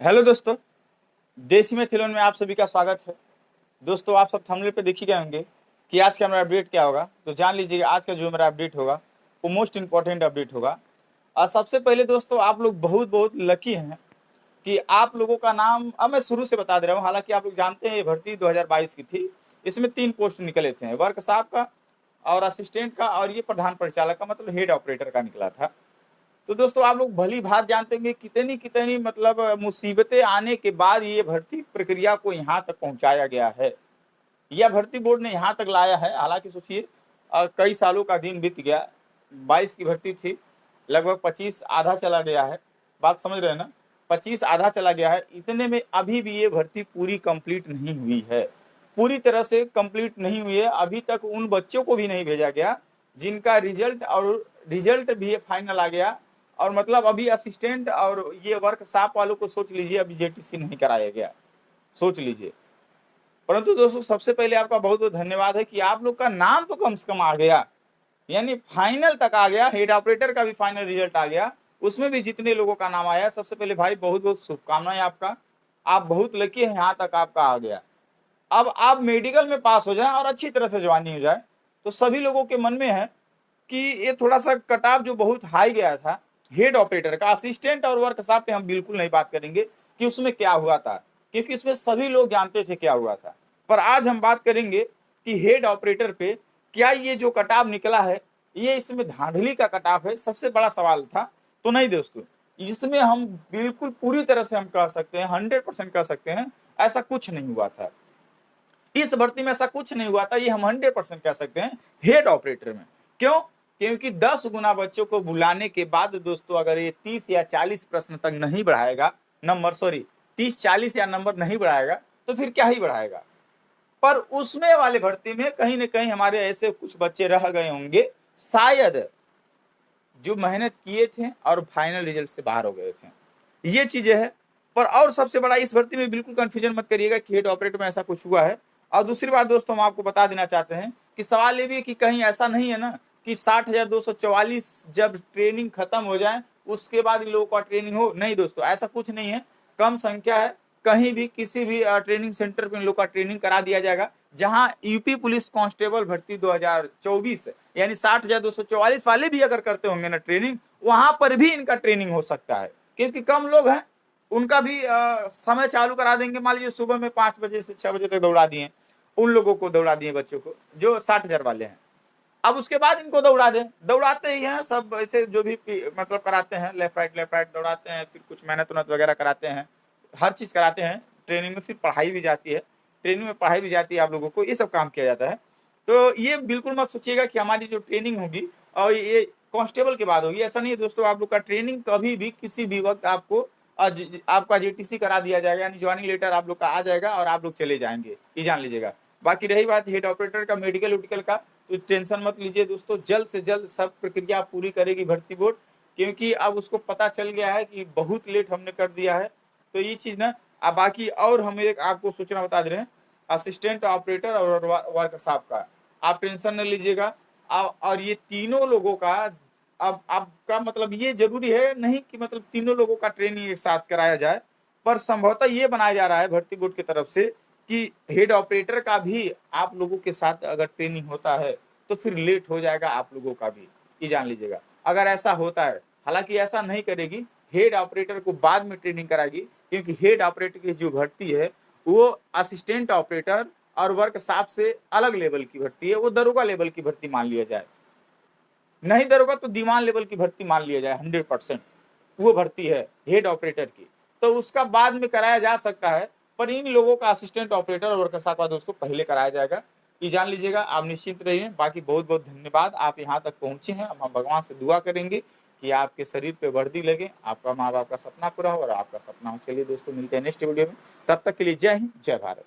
Hello दोस्तों, देसी में थिलोन में आप सभी का स्वागत है। दोस्तों, आप सब थंबनेल पे देख ही गए होंगे कि आज का मेरा अपडेट क्या होगा। तो जान लीजिएगा आज का जो मेरा अपडेट होगा वो मोस्ट इंपॉर्टेंट अपडेट होगा। और सबसे पहले दोस्तों, आप लोग बहुत बहुत लकी हैं कि आप लोगों का नाम अब मैं शुरू से बता दे रहा हूँ। हालांकि आप लोग जानते हैं ये भर्ती 2022 की थी। इसमें 3 पोस्ट निकले थे, वर्क साहब का और असिस्टेंट का और ये प्रधान परिचालक का मतलब हेड ऑपरेटर का निकला था। तो दोस्तों, आप लोग भली भांति जानते होंगे कितनी कितनी मतलब मुसीबतें आने के बाद ये भर्ती प्रक्रिया को यहाँ तक पहुँचाया गया है, या भर्ती बोर्ड ने यहाँ तक लाया है। हालांकि सोचिए कई सालों का दिन बीत गया। 22 की भर्ती थी, लगभग 25 आधा चला गया है। बात समझ रहे हैं ना, 25 आधा चला गया है। इतने में अभी भी ये भर्ती पूरी कंप्लीट नहीं हुई है, पूरी तरह से कंप्लीट नहीं हुई है। अभी तक उन बच्चों को भी नहीं भेजा गया जिनका रिजल्ट भी फाइनल आ गया। और मतलब अभी असिस्टेंट और ये वर्कशॉप वालों को सोच लीजिए, अभी जेटीसी नहीं कराया गया, सोच लीजिए। परंतु दोस्तों, सबसे पहले आपका बहुत बहुत धन्यवाद है कि आप लोग का नाम तो कम से कम आ गया, यानी फाइनल तक आ गया। हेड ऑपरेटर का भी फाइनल रिजल्ट आ गया, उसमें भी जितने लोगों का नाम आया, सबसे पहले भाई बहुत बहुत शुभकामनाएं आपका। आप बहुत लकी हैं, यहाँ तक आपका आ गया। अब आप मेडिकल में पास हो जाए और अच्छी तरह से ज्वाइनिंग हो जाए। तो सभी लोगों के मन में है कि ये थोड़ा सा कट ऑफ जो बहुत हाई गया था हेड ऑपरेटर का, असिस्टेंट और वर्कशॉप पे हम बिल्कुल नहीं बात करेंगे कि उसमें क्या हुआ था, क्योंकि इसमें सभी लोग जानते थे क्या हुआ था। पर आज हम बात करेंगे कि हेड ऑपरेटर पे क्या ये जो कट ऑफ निकला है ये इसमें धांधली का कट ऑफ है, सबसे बड़ा सवाल था। तो नहीं दोस्तों, इसमें हम बिल्कुल पूरी तरह से हम कह सकते हैं, 100% कह सकते हैं ऐसा कुछ नहीं हुआ था। इस भर्ती में ऐसा कुछ नहीं हुआ था, ये हम 100% कह सकते हैं हेड ऑपरेटर में। क्यों? क्योंकि 10 गुना बच्चों को बुलाने के बाद दोस्तों, अगर ये 30 या 40 प्रश्न तक नहीं बढ़ाएगा, नंबर सॉरी 30-40 या नंबर नहीं बढ़ाएगा, तो फिर क्या ही बढ़ाएगा। पर उसमें वाले भर्ती में कहीं ना कहीं हमारे ऐसे कुछ बच्चे रह गए होंगे शायद, जो मेहनत किए थे और फाइनल रिजल्ट से बाहर हो गए थे। ये चीजें है। पर और सबसे बड़ा, इस भर्ती में बिल्कुल कंफ्यूजन मत करिएगा कि हेड ऑपरेटर में ऐसा कुछ हुआ है। और दूसरी बात दोस्तों, हम आपको बता देना चाहते हैं कि सवाल ये भी है कि कहीं ऐसा नहीं है ना कि 60,244 जब ट्रेनिंग खत्म हो जाए उसके बाद इन लोगों का ट्रेनिंग हो। नहीं दोस्तों, ऐसा कुछ नहीं है। कम संख्या है, कहीं भी किसी भी ट्रेनिंग सेंटर पे इन लोग का ट्रेनिंग करा दिया जाएगा। जहां यूपी पुलिस कांस्टेबल भर्ती 2024 यानी 60,244 वाले भी अगर करते होंगे ना ट्रेनिंग, वहां पर भी इनका ट्रेनिंग हो सकता है, क्योंकि कम लोग हैं। उनका भी समय चालू करा देंगे। मान लीजिए सुबह में 5 बजे से 6 बजे तक दौड़ा दिए, उन लोगों को दौड़ा दिए बच्चों को जो 60,000 वाले हैं। अब उसके बाद इनको दौड़ा दें, दौड़ाते ही हैं सब ऐसे जो भी मतलब कराते हैं, लेफ्ट राइट दौड़ाते हैं, फिर कुछ मेहनत उन्नत वगैरह कराते हैं, हर चीज कराते हैं। ट्रेनिंग में फिर पढ़ाई भी जाती है, ट्रेनिंग में पढ़ाई भी जाती है, आप लोगों को ये सब काम किया जाता है। तो ये बिल्कुल मत सोचिएगा कि हमारी जो ट्रेनिंग होगी और ये कांस्टेबल के बाद होगी, ऐसा नहीं है दोस्तों। आप लोग का ट्रेनिंग कभी भी किसी भी वक्त आपको आपका जेटीसी करा दिया जाएगा, यानी ज्वाइनिंग लेटर आप लोग का आ जाएगा और आप लोग चले जाएंगे, ये जान लीजिएगा। बाकी रही बात हेड ऑपरेटर का मेडिकल उडिकल का, तो टेंशन मत लीजिए दोस्तों, जल्द से जल्द सब प्रक्रिया पूरी करेगी भर्ती बोर्ड, क्योंकि अब उसको पता चल गया है कि बहुत लेट हमने कर दिया है। तो ये चीज ना, अब बाकी और हम एक आपको सूचना बता दे रहे हैं, असिस्टेंट ऑपरेटर और वर्कशॉप का आप टेंशन न लीजिएगा। और ये तीनों लोगों का अब आपका मतलब ये जरूरी है नहीं कि मतलब तीनों लोगों का ट्रेनिंग एक साथ कराया जाए, पर संभवतः ये बनाया जा रहा है भर्ती बोर्ड की तरफ से कि हेड ऑपरेटर का भी आप लोगों के साथ अगर ट्रेनिंग होता है तो फिर लेट हो जाएगा आप लोगों का भी, ये जान लीजिएगा। अगर ऐसा होता है, हालांकि ऐसा नहीं करेगी, हेड ऑपरेटर को बाद में ट्रेनिंग कराएगी, क्योंकि हेड ऑपरेटर की जो भर्ती है वो असिस्टेंट ऑपरेटर और वर्कशॉप से अलग लेवल की भर्ती है, वो दरोगा लेवल की भर्ती मान लिया जाए। नहीं दरोगा तो दीवान लेवल की भर्ती मान लिया जाए, 100% वो भर्ती है हेड ऑपरेटर की। तो उसका बाद में कराया जा सकता है, पर इन लोगों का असिस्टेंट ऑपरेटर और वर्कशॉप का दोस्तों पहले कराया जाएगा, ये जान लीजिएगा। आप निश्चिंत रहिए। बाकी बहुत बहुत धन्यवाद, आप यहाँ तक पहुंचे हैं। अब हम भगवान से दुआ करेंगे कि आपके शरीर पे वर्दी लगे, आपका माँ बाप का सपना पूरा हो और आपका सपना हो। चलिए दोस्तों, मिलते हैं नेक्स्ट वीडियो में, तब तक के लिए जय हिंद, जय भारत।